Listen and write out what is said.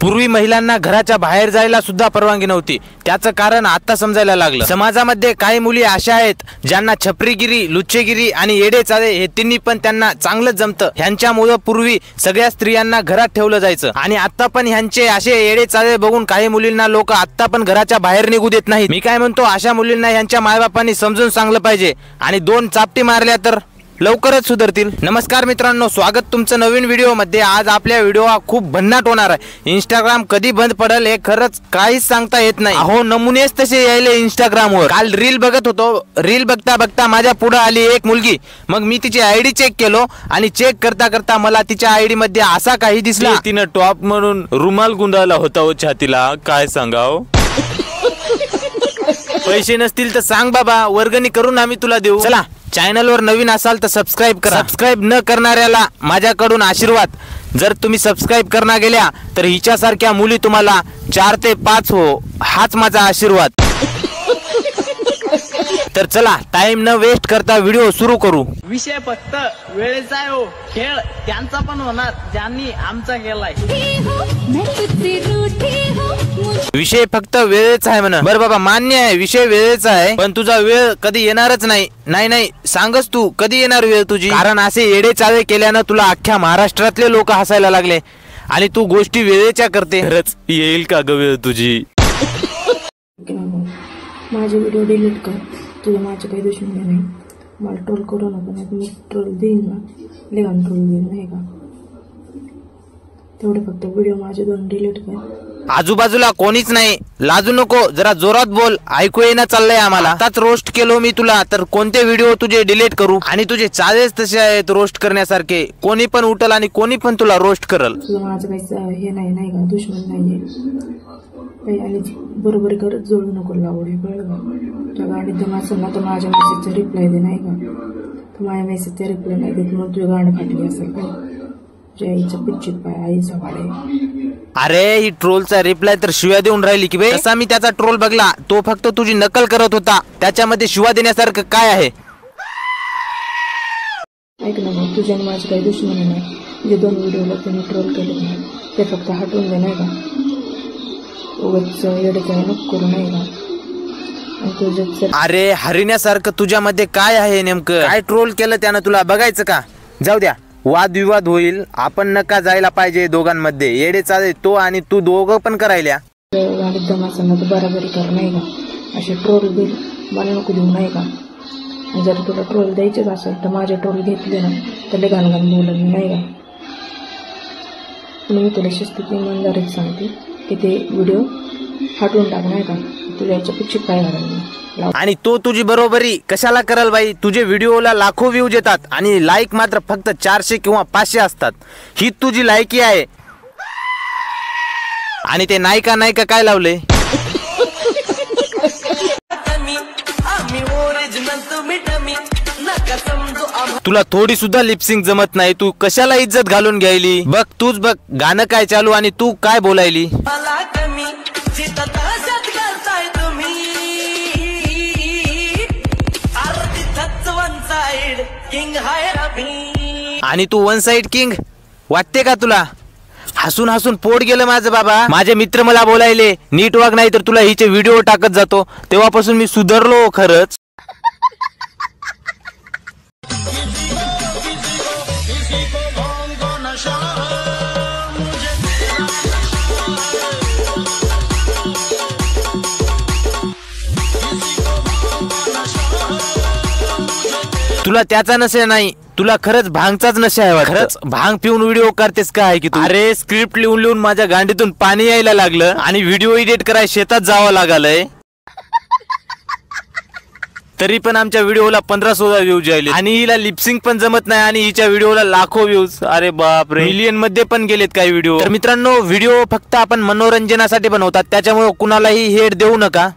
पूर्वी महिलांना घराच्या बाहेर जायला सुद्धा परवानगी नव्हती। त्याचं कारण आता समजायला लागलं। समाजामध्ये काही मुली अशा आहेत ज्यांना छपरीगिरी, लुच्चेगिरी आणि येडेचाळे हे तिन्ही पण त्यांना चांगलं जमतं। ह्यांच्यामुळे पूर्वी सगळ्या स्त्रियांना घरात ठेवलं जायचं आणि आता पण ह्यांचे असे येडेचाळे बघून काही मुलींना लोक आता पण घराच्या बाहेर निघू देत नाहीत। मी काय म्हणतो, अशा मुलींना ह्यांच्या मायबापांनी समजून सांगलं पाहिजे आणि 2 चापटी मारल्या तर लवकरच सुधरतील। नमस्कार मित्रांनो, स्वागत तुमचं नवीन व्हिडिओ मध्ये। आज आपल्या व्हिडिओ हा खूप भन्नाट होणार आहे। इंस्टाग्राम कधी बंद पडेल हे खरंच काहीच सांगता येत नाही। अहो, नमुनेच तसे यायले इंस्टाग्रामवर। काल रील बघत होतो, रील बघता बघता माझ्या पुढे आली एक मुलगी। मग मी तिची आयडी चेक केलो आणि चेक करता करता मला तिच्या आयडी मध्ये असा काही दिसला, तिनं टॉप म्हणून रुमाल गुंडाळला होता हो छातीला। काय सांगाव? पैसे नसतील तर सांग बाबा, वर्गणी करून आम्ही तुला देऊ। चला, चॅनल वर नवीन असाल तर सबस्क्राइब करा। सबस्क्राइब न करणाऱ्याला माझ्याकडून आशीर्वाद। जर तुम्ही सबस्क्राइब करना गेल्या तर हिच्यासारख्या मुली तुम्हाला 4 ते 5 हो, हाच माझा आशीर्वाद। तर चला, टाइम न वेस्ट करता व्हिडिओ सुरू करू। विषय फक्त वेळेचा आहे हो, खेळ त्यांचा पण होणार ज्यांनी आमचा केलाय। विषय फक्त वेळेचा आहे म्हणा। बरं बाबा, मान्य आहे विषय वेळेचा आहे, पण तुझा वेळ कधी येणारच नाही। नाही सांगच तू, कधी येणार वेळ तुझी? कारण असे येडे चाळे केल्यानं तुला अख्ख्या महाराष्ट्रातले लोक हसायला लागले आणि तू गोष्टी वेळेच्या करते। खरंच येईल का ग वेळ तुझी? माझे व्हिडिओ डिलीट कर, तुझे माझे काही दुश्मन नाही। मला ट्रोल करू नको, नाही मी ट्रोल देईन ना, लेगान ट्रोल देईन नाही का? तेवढे फक्त व्हिडिओ माझे 2 डिलीट कर। आजूबाजूला कोणीच नाही, लाजू नको, जरा जोरात बोल, ऐकू येणं चाललंय आम्हाला। आताच रोस्ट केलो मी तुला, तर कोणते व्हिडिओ तुझे डिलीट करू? आणि तुझे चाळेच तसे आहेत रोस्ट करण्यासारखे, कोणी पण उठल आणि कोणी पण तुला रोस्ट करल। तुझं माझं काही हे नाही का, दुश्मन नाहीये काही, आणि बरोबर करत जोडू नको लावडे, कळलं? तुझ्या गाडीत दम असेल ना तर माझ्या मेसेजचा रिप्लाय दे नाही का? तू माझ्या मेसेजचा रिप्लाय नाही देत म्हणून तुझी गाडी फाटली असेल काय? तुझ्या आईच्या पिच्चित पाय, आईचा वाडे। अरे, ही ट्रोलचा रिप्लाय तर शिव्या देऊन राहिली की बे? तसा मी त्याचा ट्रोल बघला, तो फक्त तुझी नकल करत होता, त्याच्यामध्ये शिव्या देण्यासारखं काय आहे? ऐक ना मग, तुझ्या माझे काही दुश्मन नाही। जे 2 व्हिडिओला तुम्ही ट्रोल केले नाही ते फक्त हटवून दे नाही का? उगाच येडे नको करू नाही का? अरे, हरिण्यासारखं तुझ्यामध्ये काय आहे नेमकं? काय ट्रोल केलं त्यानं तुला? बघायचं का? जाऊ द्या, वादविवाद होईल, आपण नका जायला पाहिजे दोघांमध्ये। येडे चाळे तो आणि तू दोघं पण करायल्या। गाडीत दम असेल ना तर बराबरी कर नाही का? असे ट्रोल बिल मला नको देऊ नाही का? जर तुला ट्रोल द्यायचेच असेल तर माझे ट्रोल घेतले ना तर लय घाण बोलत नाही का? पण मी तुला शिस्तीत इमानदारीत सांगते की ते व्हिडिओ हटवून टाक नाही का? तुझ्या याच्या पिच्छी काय घालायला। आणि तो तुझी बरोबरी कशाला करल बाई? तुझे व्हिडिओला लाखो व्ह्यूज येतात आणि लाईक मात्र फक्त 400 किंवा 500 असतात। ही तुझी लायकी आहे। आणि ते नायका काय लावले? तुला थोडी सुद्धा लिपसिंग जमत नाही, तू कशाला इज्जत घालून घ्यायली? बघ तूच बघ, गाणं काय चालू आणि तू काय बोलायली? आणि तू 1 साइड किंग वाटते का तुला? हसून हसून पोट गेलं माझं बाबा। माझे मित्र मला बोलायले, नीट वाग नाही तर तुला हिचे व्हिडिओ टाकत जातो। तेव्हापासून मी सुधारलो खरंच। तुला त्याचा नशा नाही, तुला खरंच भांगचाच नशा आहे। खरंच भांग पिऊन व्हिडिओ करतेस का आहे की तू? अरे, स्क्रिप्ट लिहून माझ्या गांडीतून पाणी यायला लागलं आणि व्हिडिओ एडिट करायला शेतात जावं लागलंय। तरी पण आमच्या व्हिडिओला 15-16 व्ह्यूज आले आणि हिला लिपसिंग पण जमत नाही आणि हिच्या व्हिडिओला लाखो व्ह्यूज। अरे बाप रे, मिलियन मध्ये पण गेलेत काही व्हिडिओ। तर मित्रांनो, व्हिडिओ फक्त आपण मनोरंजनासाठी बनवतात, त्याच्यामुळे कुणालाही हेट देऊ नका।